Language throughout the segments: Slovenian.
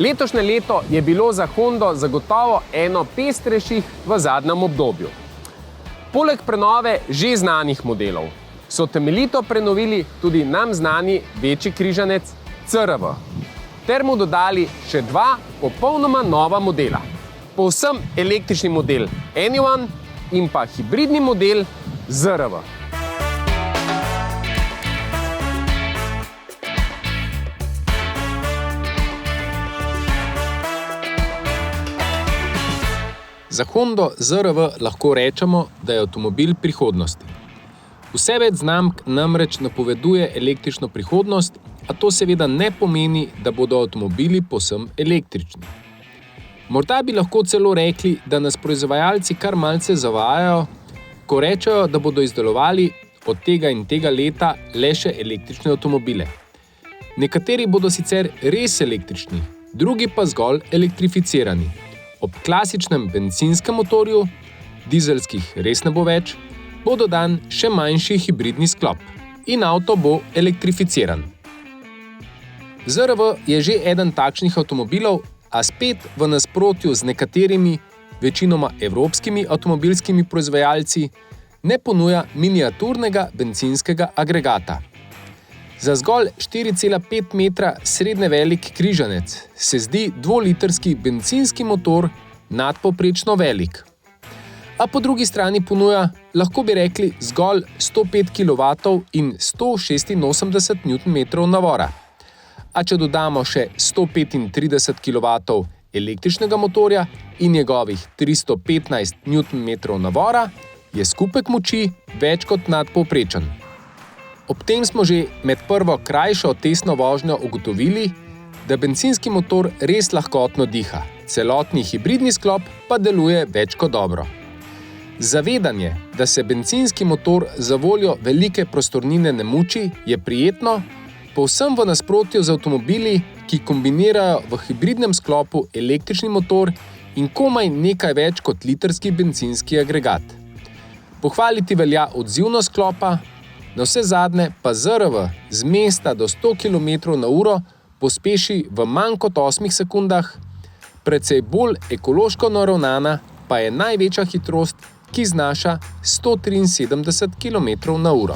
Letošnje leto je bilo za Hondo zagotovo eno pestrejših v zadnjem obdobju. Poleg prenove že znanih modelov so temeljito prenovili tudi nam znani večji križanec CR-V, ter mu dodali še dva popolnoma nova modela. Povsem električni model Anyone in pa hibridni model ZR-V. Za Hondo ZR-V lahko rečemo, da je avtomobil prihodnosti. Vse več znamk namreč napoveduje električno prihodnost, a to seveda ne pomeni, da bodo avtomobili povsem električni. Morda bi lahko celo rekli, da nas proizvajalci kar malce zavajajo, ko rečejo, da bodo izdelovali od tega in tega leta le še električne avtomobile. Nekateri bodo sicer res električni, drugi pa zgolj elektrificirani. Ob klasičnem bencinskem motorju, dizelskih res ne bo več, bo dodan še manjši hibridni sklop in avto bo elektrificiran. ZR-V je že eden takšnih avtomobilov, a spet v nasprotju z nekaterimi, večinoma evropskimi avtomobilskimi proizvajalci, ne ponuja miniaturnega bencinskega agregata. Za zgolj 4,5 metra srednje velik križanec se zdi dvolitrski bencinski motor nadpovprečno velik. A po drugi strani ponuja, lahko bi rekli, zgolj 105 kW in 186 Nm navora. A če dodamo še 135 kW električnega motorja in njegovih 315 Nm navora, je skupek moči več kot nadpovprečen. Ob tem smo že med prvo krajšo testno vožnjo ugotovili, da bencinski motor res lahkotno diha, celotni hibridni sklop pa deluje več kot dobro. Zavedanje, da se bencinski motor za voljo velike prostornine ne muči, je prijetno, povsem v nasprotju z avtomobili, ki kombinirajo v hibridnem sklopu električni motor in komaj nekaj več kot litrski bencinski agregat. Pohvaliti velja odzivnost sklopa, navsezadnje pa ZR-V z mesta do 100 km/h pospeši v manj kot 8 sekundah, precej bolj ekološko naravnana pa je največja hitrost, ki znaša 173 km/h.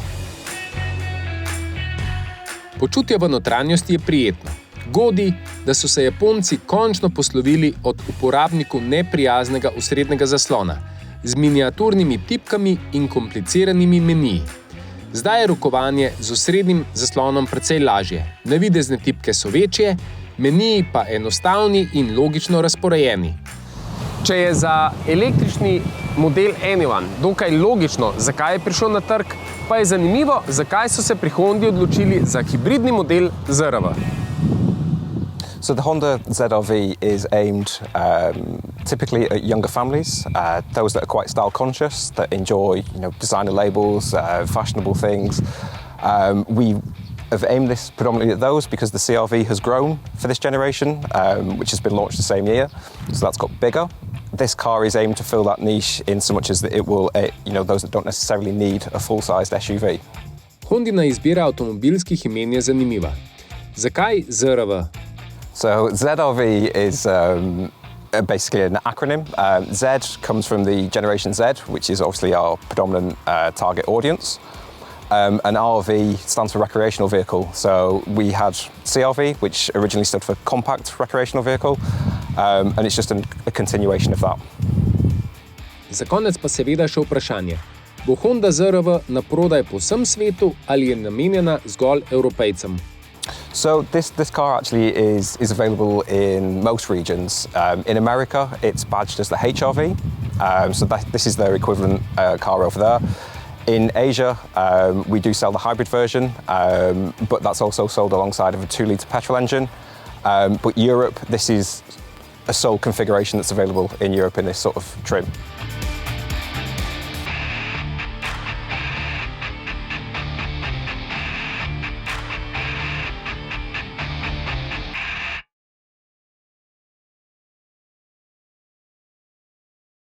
Počutje v notranjosti je prijetno. Godi, da so se Japonci končno poslovili od uporabniku neprijaznega osrednjega zaslona z miniaturnimi tipkami in kompliciranimi meniji. Zdaj je rokovanje z osrednjim zaslonom precej lažje. Navidezne tipke so večje, meniji pa enostavni in logično razporejeni. Če je za električni model Anyone dokaj logično, zakaj je prišel na trg, pa je zanimivo, zakaj so se pri Hondi odločili za hibridni model ZR-V. So the Honda ZR-V is aimed typically at younger families, those that are quite style conscious, that enjoy designer labels, fashionable things. We have aimed this predominantly at those because the CR-V has grown for this generation, which has been launched the same year, so that's got bigger. This car is aimed to fill that niche in so much as that it will, those that don't necessarily need a full-sized SUV. Hondina izbira avtomobilskih imen je zanimiva. Zakaj ZR-V? So ZR-V is basically an acronym. Z comes from the Generation Z, which is obviously our predominant target audience. And RV stands for recreational vehicle. So we had CR-V, which originally stood for compact recreational vehicle, and it's just a continuation of that. Za konec pa seveda še vprašanje. Bo Honda ZR-V na prodaj po vsem svetu ali je namenjena zgolj Evropejcem? So this car actually is available in most regions. In America, it's badged as the HR-V, so this is their equivalent car over there. In Asia, we do sell the hybrid version, but that's also sold alongside of a 2-litre petrol engine. But Europe, this is a sole configuration that's available in Europe in this sort of trim.